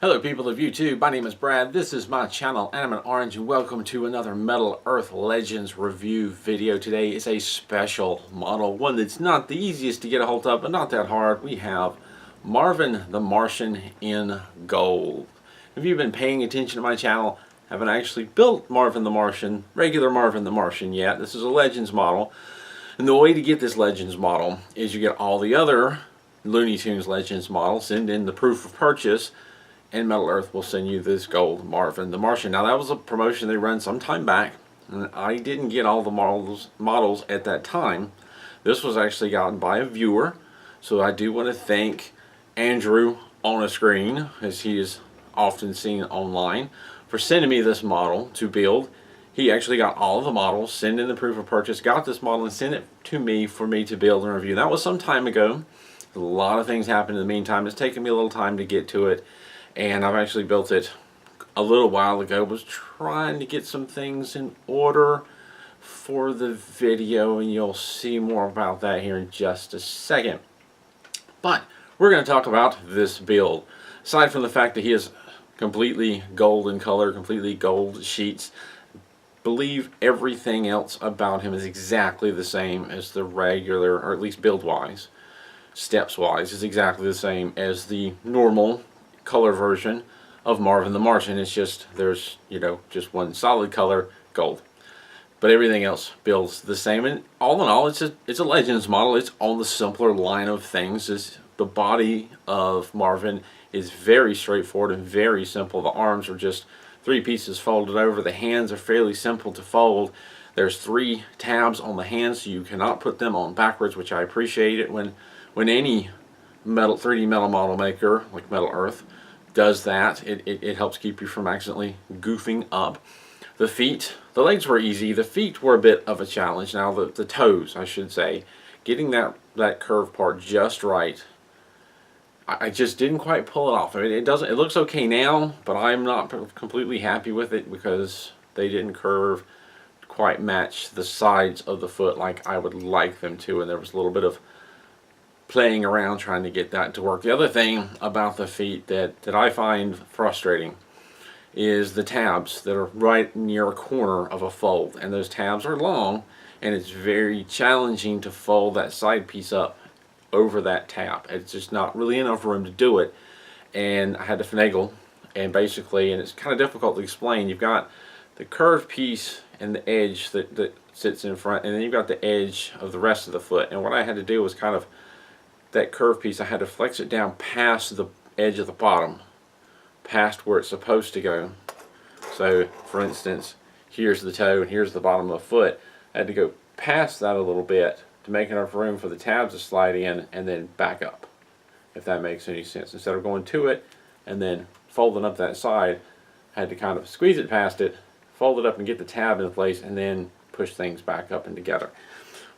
Hello people of YouTube, my name is Brad, this is my channel Animate Orange, and welcome to another Metal Earth Legends review video. Today is a special model, one that's not the easiest to get a hold of, but not that hard. We have Marvin the Martian in gold. If you've been paying attention to my channel, I haven't actually built Marvin the Martian, regular Marvin the Martian yet. This is a Legends model, and the way to get this Legends model is you get all the other Loony Tunes Legends models, send in the proof of purchase, and Metal Earth will send you this Gold Marvin the Martian. Now that was a promotion they ran some time back, and I didn't get all the models at that time. This was actually gotten by a viewer, so I do want to thank Andrew on a screen, as he is often seen online, for sending me this model to build. He actually got all of the models, sent in the proof of purchase, got this model and sent it to me for me to build and review. That was some time ago. A lot of things happened in the meantime. It's taken me a little time to get to it. And I've actually built it a little while ago. Was trying to get some things in order for the video, and you'll see more about that here in just a second. But we're going to talk about this build. Aside from the fact that he is completely gold in color, completely gold sheets, believe everything else about him is exactly the same as the regular, or at least build-wise, steps-wise, is exactly the same as the normal color version of Marvin the Martian. It's just there's just one solid color, gold, but everything else builds the same. And all in all, it's a Legends model. It's on the simpler line of things. The body of Marvin is very straightforward and very simple. The arms are just three pieces folded over. The hands are fairly simple to fold. There's three tabs on the hands, so you cannot put them on backwards, which I appreciate it when any 3D metal model maker like Metal Earth does that. It helps keep you from accidentally goofing up. The feet, the legs were easy. The feet were a bit of a challenge. Now the toes, I should say, getting that curved part just right, I just didn't quite pull it off. I mean, it looks okay now, but I'm not completely happy with it because they didn't curve quite match the sides of the foot like I would like them to, and there was a little bit of playing around trying to get that to work. The other thing about the feet that I find frustrating is the tabs that are right near a corner of a fold, and those tabs are long, and it's very challenging to fold that side piece up over that tab. It's just not really enough room to do it, and I had to finagle, and basically, and it's kind of difficult to explain, you've got the curved piece and the edge that sits in front, and then you've got the edge of the rest of the foot, and what I had to do was kind of that curved piece, I had to flex it down past the edge of the bottom, past where it's supposed to go. So for instance, here's the toe and here's the bottom of the foot. I had to go past that a little bit to make enough room for the tabs to slide in and then back up, if that makes any sense. Instead of going to it and then folding up that side, I had to kind of squeeze it past it, fold it up and get the tab in place, and then push things back up and together.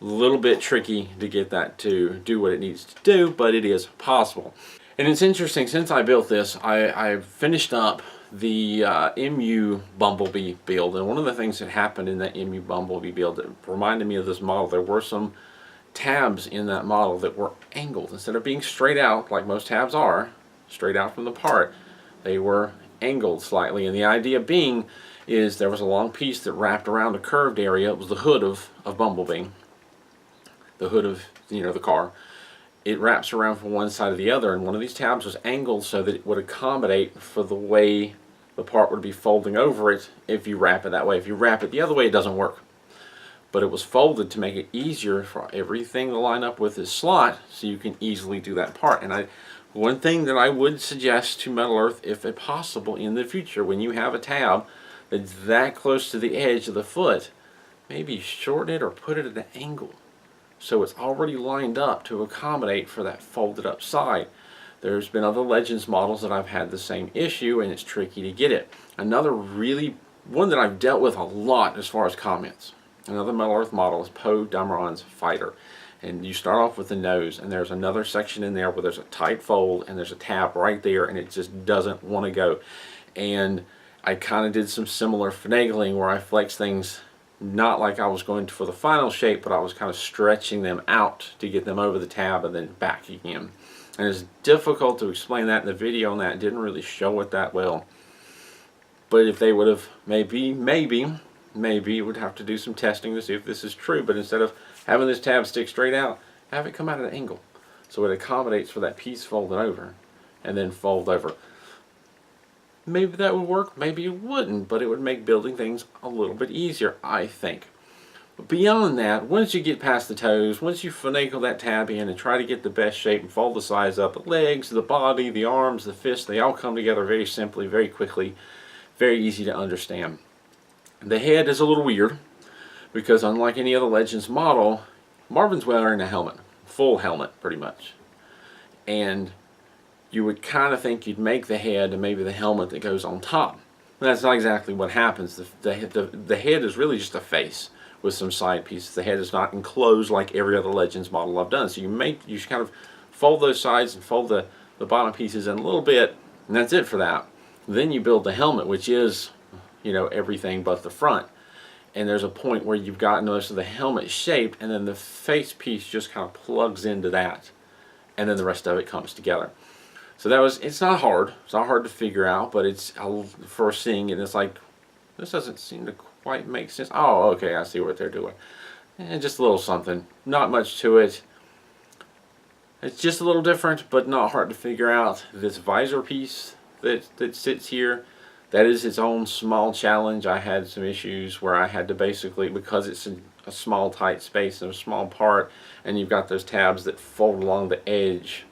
A little bit tricky to get that to do what it needs to do, but it is possible. And it's interesting, since I built this, I finished up the MU Bumblebee build, and one of the things that happened in that MU Bumblebee build that reminded me of this model, there were some tabs in that model that were angled. Instead of being straight out like most tabs are, straight out from the part, they were angled slightly, and the idea being is there was a long piece that wrapped around a curved area. It was the hood of Bumblebee, the hood of the car. It wraps around from one side to the other, and one of these tabs was angled so that it would accommodate for the way the part would be folding over it if you wrap it that way. If you wrap it the other way, it doesn't work. But it was folded to make it easier for everything to line up with this slot, so you can easily do that part. And one thing that I would suggest to Metal Earth, if possible in the future, when you have a tab that's that close to the edge of the foot, maybe shorten it or put it at an angle, so it's already lined up to accommodate for that folded up side. There's been other Legends models that I've had the same issue, and it's tricky to get it. Another one that I've dealt with a lot as far as comments, another Metal Earth model is Poe Dameron's Fighter. And you start off with the nose, and there's another section in there where there's a tight fold and there's a tab right there, and it just doesn't want to go. And I kind of did some similar finagling where I flexed things not like I was going for the final shape, but I was kind of stretching them out to get them over the tab and then back again. And it's difficult to explain that in the video, and that didn't really show it that well. But if they would have, maybe would have to do some testing to see if this is true. But instead of having this tab stick straight out, have it come out at an angle, so it accommodates for that piece folded over and then fold over. Maybe that would work, maybe it wouldn't, but it would make building things a little bit easier, I think. But beyond that, once you get past the toes, once you finagle that tab in and try to get the best shape and fold the sides up, the legs, the body, the arms, the fists, they all come together very simply, very quickly, very easy to understand. The head is a little weird, because unlike any other Legends model, Marvin's wearing a helmet, full helmet pretty much. And you would kind of think you'd make the head and maybe the helmet that goes on top. And that's not exactly what happens. The head is really just a face with some side pieces. The head is not enclosed like every other Legends model I've done. So you kind of fold those sides and fold the bottom pieces in a little bit, and that's it for that. Then you build the helmet, which is, you know, everything but the front. And there's a point where you've got most of the helmet shaped, and then the face piece just kind of plugs into that, and then the rest of it comes together. So it's not hard. It's not hard to figure out, but it's first seeing it, it's like, this doesn't seem to quite make sense. Oh, okay, I see what they're doing. And just a little something. Not much to it. It's just a little different, but not hard to figure out. This visor piece that sits here, that is its own small challenge. I had some issues where I had to basically, because it's a small tight space and a small part, and you've got those tabs that fold along the edge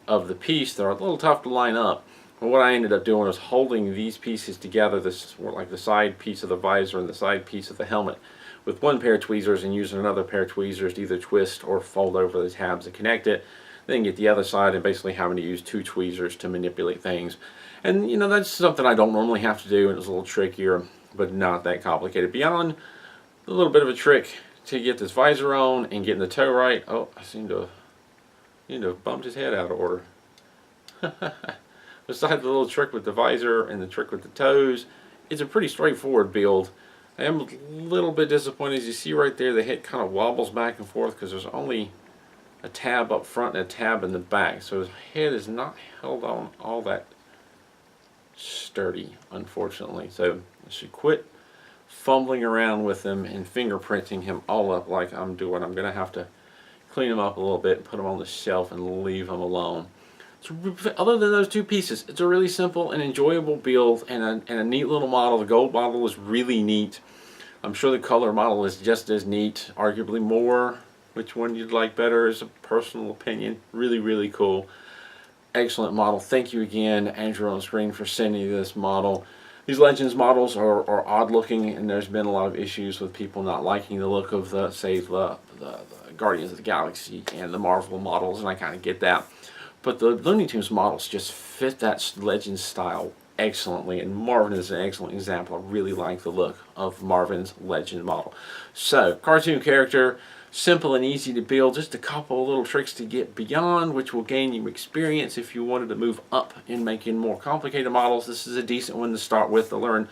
of the piece, they're a little tough to line up. But what I ended up doing was holding these pieces together, this like the side piece of the visor and the side piece of the helmet, with one pair of tweezers, and using another pair of tweezers to either twist or fold over the tabs and connect it. Then get the other side, and basically having to use two tweezers to manipulate things. And you know, that's something I don't normally have to do, and it's a little trickier, but not that complicated. Beyond a little bit of a trick to get this visor on and getting the toe right. Oh, I seem to have bumped his head out of order. Besides the little trick with the visor and the trick with the toes, it's a pretty straightforward build. I am a little bit disappointed. As you see right there, the head kind of wobbles back and forth because there's only a tab up front and a tab in the back. So his head is not held on all that sturdy, unfortunately. So I should quit fumbling around with him and fingerprinting him all up like I'm doing. I'm going to have to clean him up a little bit and put him on the shelf and leave him alone. So other than those two pieces, it's a really simple and enjoyable build, and a neat little model. The gold model is really neat. I'm sure the color model is just as neat, arguably more. Which one you'd like better is a personal opinion. Really, really cool. Excellent model. Thank you again, Andrew on screen, for sending this model. These Legends models are odd looking, and there's been a lot of issues with people not liking the look of the Guardians of the Galaxy and the Marvel models, and I kind of get that. But the Looney Tunes models just fit that Legends style excellently, and Marvin is an excellent example. I really like the look of Marvin's Legend model. So, cartoon character, simple and easy to build, just a couple of little tricks to get beyond, which will gain you experience if you wanted to move up in making more complicated models. This is a decent one to start with, to learn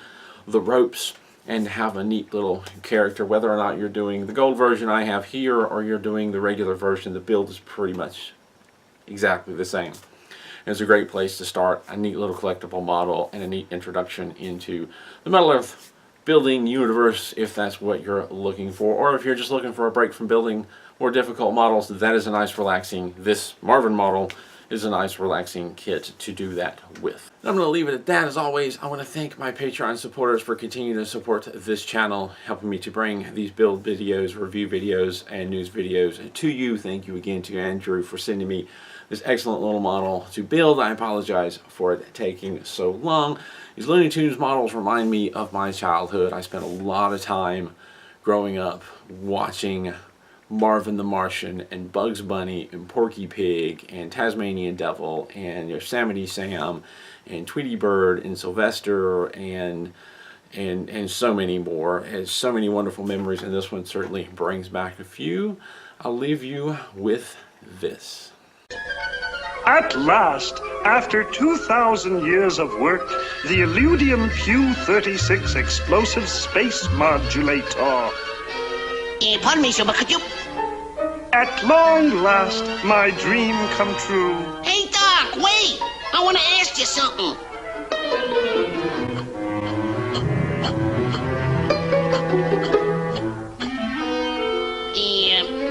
the ropes and have a neat little character. Whether or not you're doing the gold version I have here or you're doing the regular version, the build is pretty much exactly the same. And it's a great place to start, a neat little collectible model and a neat introduction into the Metal Earth building universe, if that's what you're looking for, or if you're just looking for a break from building more difficult models. That is a nice relaxing, this Marvin model is a nice relaxing kit to do that with. And I'm going to leave it at that. As always, I want to thank my Patreon supporters for continuing to support this channel, helping me to bring these build videos, review videos, and news videos to you. Thank you again to Andrew for sending me this excellent little model to build. I apologize for it taking so long. These Looney Tunes models remind me of my childhood. I spent a lot of time growing up watching Marvin the Martian and Bugs Bunny and Porky Pig and Tasmanian Devil and Yosemite Sam and Tweety Bird and Sylvester and so many more. It's so many wonderful memories, and this one certainly brings back a few. I'll leave you with this. At last, after 2,000 years of work, the Illudium Q-36 explosive space modulator. Pardon me, Super. Could you At long last, my dream come true. Hey, Doc, wait! I want to ask you something.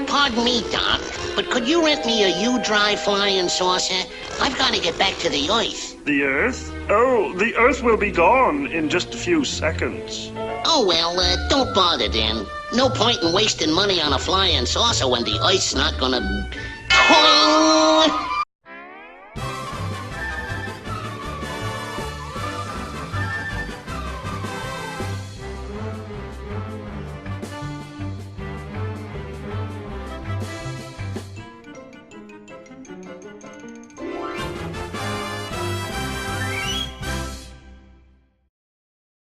Pardon me, Doc, but could you rent me a U-Dry flying saucer? I've got to get back to the Earth. The Earth? Oh, the Earth will be gone in just a few seconds. Oh, well, don't bother then. No point in wasting money on a flying saucer when the Earth's not gonna...